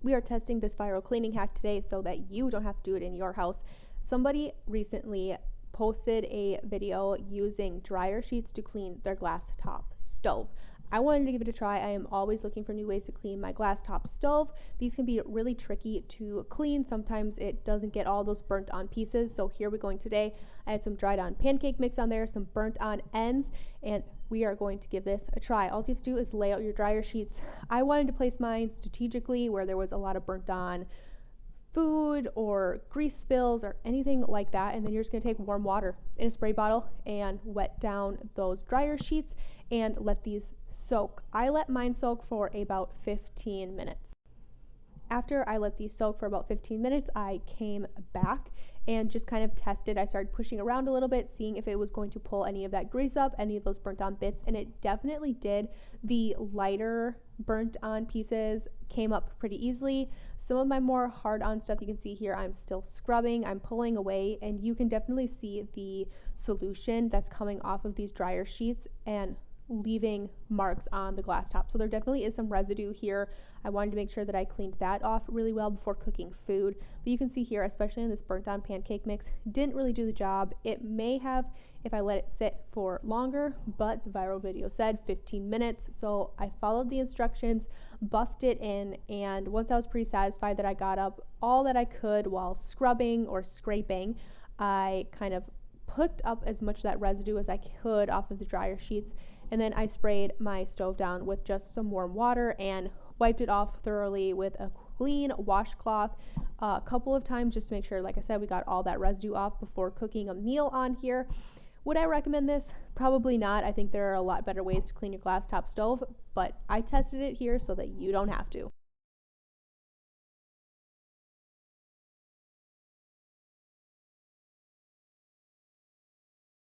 We are testing this viral cleaning hack today so that you don't have to do it in your house. Somebody recently posted a video using dryer sheets to clean their glass top stove. I wanted to give it a try. I am always looking for new ways to clean my glass top stove. These can be really tricky to clean. Sometimes it doesn't get all those burnt on pieces. So here we're going today. I had some dried on pancake mix on there, some burnt on ends, and we are going to give this a try. All you have to do is lay out your dryer sheets. I wanted to place mine strategically where there was a lot of burnt on food or grease spills or anything like that, and then you're just going to take warm water in a spray bottle and wet down those dryer sheets and let these soak. I let mine soak for about 15 minutes. After I let these soak for about 15 minutes, I came back and just kind of tested. I started pushing around a little bit, seeing if it was going to pull any of that grease up, any of those burnt on bits, and it definitely did. The lighter burnt on pieces came up pretty easily. Some of my more hard on stuff, you can see here, I'm still scrubbing, I'm pulling away, and you can definitely see the solution that's coming off of these dryer sheets and leaving marks on the glass top. So there definitely is some residue here. I wanted to make sure that I cleaned that off really well before cooking food. But you can see here, especially in this burnt on pancake mix, didn't really do the job. It may have if I let it sit for longer, but the viral video said 15 minutes. So I followed the instructions, buffed it in, and once I was pretty satisfied that I got up all that I could while scrubbing or scraping, I kind of picked up as much of that residue as I could off of the dryer sheets, and then I sprayed my stove down with just some warm water and wiped it off thoroughly with a clean washcloth a couple of times just to make sure, like I said, we got all that residue off before cooking a meal on here. Would I recommend this? Probably not. I think there are a lot better ways to clean your glass top stove, but I tested it here so that you don't have to.